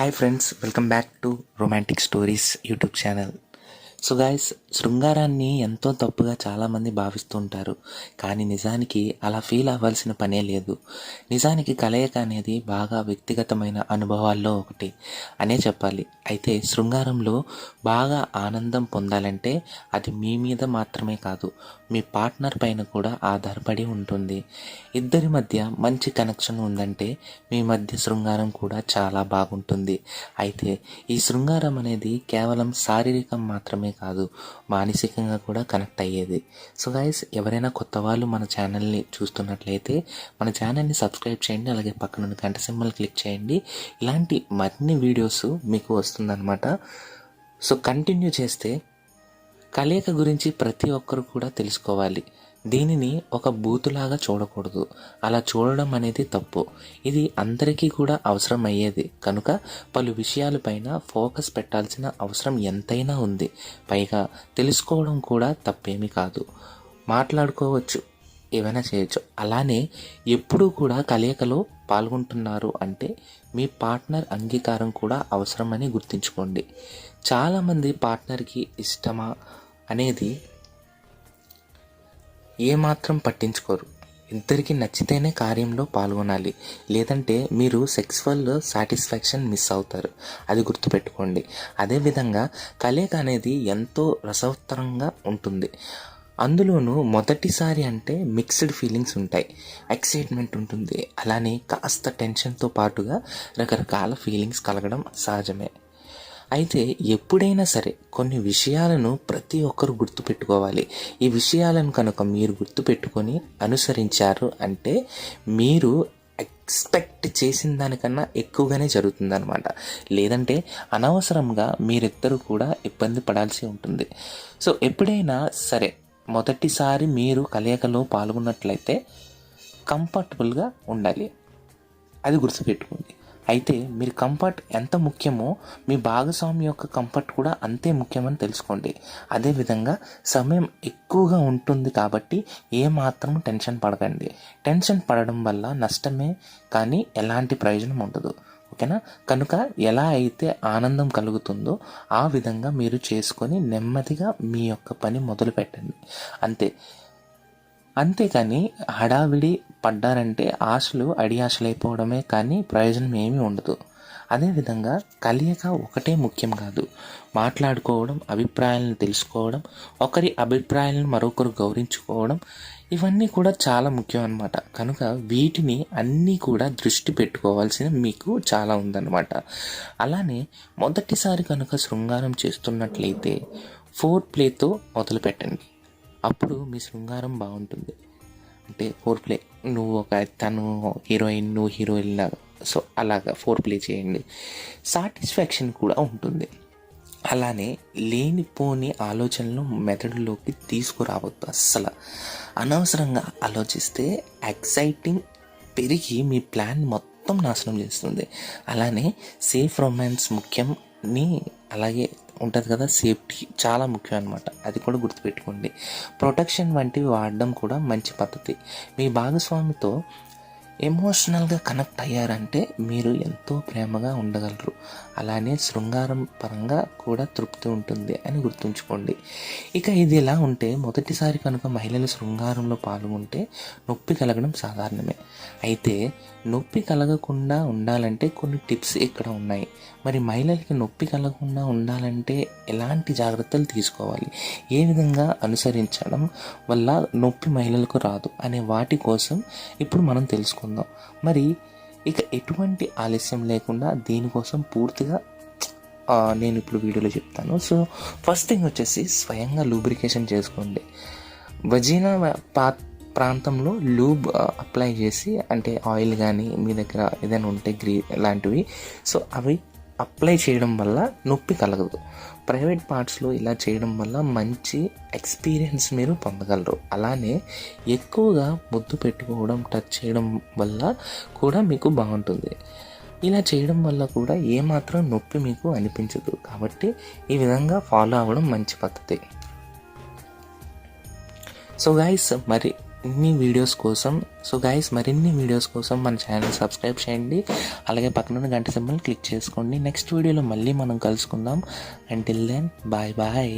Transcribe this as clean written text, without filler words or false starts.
Hi friends, welcome back to romantic stories YouTube channel. So guys, శృంగారాన్ని ఎంతో తప్పుగా చాలామంది భావిస్తూ ఉంటారు. కానీ నిజానికి అలా ఫీల్ అవ్వాల్సిన పనే లేదు. నిజానికి కలయిక అనేది బాగా వ్యక్తిగతమైన అనుభవాల్లో ఒకటి అనే చెప్పాలి. అయితే శృంగారంలో బాగా ఆనందం పొందాలంటే అది మీ మీద మాత్రమే కాదు, మీ పార్ట్నర్ పైన కూడా ఆధారపడి ఉంటుంది. ఇద్దరి మధ్య మంచి కనెక్షన్ ఉందంటే మీ మధ్య శృంగారం కూడా చాలా బాగుంటుంది. అయితే ఈ శృంగారం అనేది కేవలం శారీరకం మాత్రమే కాదు, మానసికంగా కూడా కనెక్ట్ అయ్యేది. సో గైస్, ఎవరైనా కొత్త వాళ్ళు మన ఛానల్ని చూస్తున్నట్లయితే మన ఛానల్ని సబ్స్క్రైబ్ చేయండి, అలాగే పక్కన గంట సింబల్ క్లిక్ చేయండి. ఇలాంటి మరిన్ని వీడియోస్ మీకు వస్తుందన్నమాట. సో కంటిన్యూ చేస్తే, కలయిక గురించి ప్రతి ఒక్కరు కూడా తెలుసుకోవాలి. దీనిని ఒక బూతులాగా చూడకూడదు. అలా చూడడం అనేది తప్పు. ఇది అందరికీ కూడా అవసరం అయ్యేది కనుక పలు విషయాలపైన ఫోకస్ పెట్టాల్సిన అవసరం ఎంతైనా ఉంది. పైగా తెలుసుకోవడం కూడా తప్పేమీ కాదు. మాట్లాడుకోవచ్చు, ఏమైనా చేయొచ్చు. అలానే ఎప్పుడూ కూడా కలయికలో పాల్గొంటున్నారు అంటే మీ పార్ట్నర్ అంగీకారం కూడా అవసరమని గుర్తుంచుకోండి. చాలామంది పార్ట్నర్కి ఇష్టమా అనేది ఏమాత్రం పట్టించుకోరు. ఇద్దరికి నచ్చితేనే కార్యంలో పాల్గొనాలి, లేదంటే మీరు సెక్సువల్ సాటిస్ఫాక్షన్ మిస్ అవుతారు. అది గుర్తుపెట్టుకోండి. అదేవిధంగా కలయిక అనేది ఎంతో రసవత్తరంగా ఉంటుంది. అందులోనూ మొదటిసారి అంటే మిక్స్డ్ ఫీలింగ్స్ ఉంటాయి. ఎక్సైట్మెంట్ ఉంటుంది, అలానే కాస్త టెన్షన్తో పాటుగా రకరకాల ఫీలింగ్స్ కలగడం సహజమే. అయితే ఎప్పుడైనా సరే కొన్ని విషయాలను ప్రతి ఒక్కరు గుర్తుపెట్టుకోవాలి. ఈ విషయాలను కనుక మీరు గుర్తుపెట్టుకొని అనుసరించారు అంటే మీరు ఎక్స్పెక్ట్ చేసిన దానికన్నా ఎక్కువగానే జరుగుతుందన్నమాట. లేదంటే అనవసరంగా మీరిద్దరూ కూడా ఇబ్బంది పడాల్సి ఉంటుంది. సో ఎప్పుడైనా సరే మొదటిసారి మీరు కలయికలో పాల్గొన్నట్లయితే కంఫర్టబుల్గా ఉండాలి, అది గుర్తుపెట్టుకోండి. అయితే మీరు కంఫర్ట్ ఎంత ముఖ్యమో మీ భాగస్వామి యొక్క కంఫర్ట్ కూడా అంతే ముఖ్యమని తెలుసుకోండి. అదేవిధంగా సమయం ఎక్కువగా ఉంటుంది కాబట్టి ఏమాత్రం టెన్షన్ పడకండి. టెన్షన్ పడడం వల్ల నష్టమే కానీ ఎలాంటి ప్రయోజనం ఉండదు. ఓకేనా? కనుక ఎలా అయితే ఆనందం కలుగుతుందో ఆ విధంగా మీరు చేసుకొని నెమ్మదిగా మీ యొక్క పని మొదలు పెట్టండి, అంతేకాని హడావిడి పడ్డారంటే ఆశలు అడియాశలైపోవడమే కానీ ప్రయోజనం ఏమీ ఉండదు. అదేవిధంగా కలయిక ఒకటే ముఖ్యం కాదు, మాట్లాడుకోవడం, అభిప్రాయాలను తెలుసుకోవడం, ఒకరి అభిప్రాయాలను మరొకరు గౌరవించుకోవడం, ఇవన్నీ కూడా చాలా ముఖ్యం అన్నమాట. కనుక వీటిని అన్నీ కూడా దృష్టి పెట్టుకోవాల్సిన మీకు చాలా ఉందన్నమాట. అలానే మొదటిసారి కనుక శృంగారం చేస్తున్నట్లయితే ఫోర్ ప్లేతో మొదలు పెట్టండి. అప్పుడు మీ శృంగారం బాగుంటుంది. అంటే ఫోర్ ప్లే, తను హీరోయిన్, నువ్వు హీరోయిన్ లాగా. సో అలాగా ఫోర్ ప్లే చేయండి. సాటిస్ఫాక్షన్ కూడా ఉంటుంది. అలానే లేనిపోని ఆలోచనలు మెదడులోకి తీసుకురావద్దు. అస్సలు అనవసరంగా ఆలోచిస్తే ఎక్సైటింగ్ పెరిగి మీ ప్లాన్ మొత్తం నాశనం చేస్తుంది. అలానే సేఫ్ రొమాన్స్ ముఖ్యం అలాగే ఉంటుంది కదా, సేఫ్టీ చాలా ముఖ్యం అనమాట. అది కూడా గుర్తుపెట్టుకోండి. ప్రొటెక్షన్ వంటివి వాడడం కూడా మంచి పద్ధతి. మీ భాగస్వామితో ఎమోషనల్గా కనెక్ట్ అయ్యారంటే మీరు ఎంతో ప్రేమగా ఉండగలరు. అలానే శృంగారం పరంగా కూడా తృప్తి ఉంటుంది అని గుర్తుంచుకోండి. ఇక ఇది ఎలా ఉంటే, మొదటిసారి కనుక మహిళలు శృంగారంలో పాల్గొంటే నొప్పి కలగడం సాధారణమే. అయితే నొప్పి కలగకుండా ఉండాలంటే కొన్ని టిప్స్ ఇక్కడ ఉన్నాయి. మరి మహిళలకి నొప్పి కలగకుండా ఉండాలంటే ఎలాంటి జాగ్రత్తలు తీసుకోవాలి, ఏ విధంగా అనుసరించడం వల్ల నొప్పి మహిళలకు రాదు అనే వాటి కోసం ఇప్పుడు మనం తెలుసుకుందాం. మరి ఇక ఎటువంటి ఆలస్యం లేకుండా దీనికోసం పూర్తిగా నేను ఇప్పుడు వీడియోలో చెప్తాను. సో ఫస్ట్ థింగ్ వచ్చేసి స్వయంగా లూబ్రికేషన్ చేసుకోండి. వజీనా ప్రాంతంలో లూబ్ అప్లై చేసి, అంటే ఆయిల్ కానీ మీ దగ్గర ఏదైనా ఉంటే లాంటివి, సో అవి అప్లై చేయడం వల్ల నొప్పి కలగదు. ప్రైవేట్ పార్ట్స్లో ఇలా చేయడం వల్ల మంచి ఎక్స్పీరియన్స్ మీరు పొందగలరు. అలానే ఎక్కువగా ముద్దు పెట్టుకోవడం, టచ్ చేయడం వల్ల కూడా మీకు బాగుంటుంది. ఇలా చేయడం వల్ల కూడా ఏమాత్రం నొప్పి మీకు అనిపించదు. కాబట్టి ఈ విధంగా ఫాలో అవ్వడం మంచి పద్ధతి. సో గైస్, మరి మరిన్ని వీడియోస్ కోసం మరిన్ని వీడియోస్ కోసం మన ఛానల్ సబ్స్క్రైబ్ చేయండి. అలాగే పక్కనున్న గంట సింబల్ క్లిక్ చేసుకోండి. నెక్స్ట్ వీడియోలో మళ్ళీ మనం కలుసుకుందాం. Until then bye bye.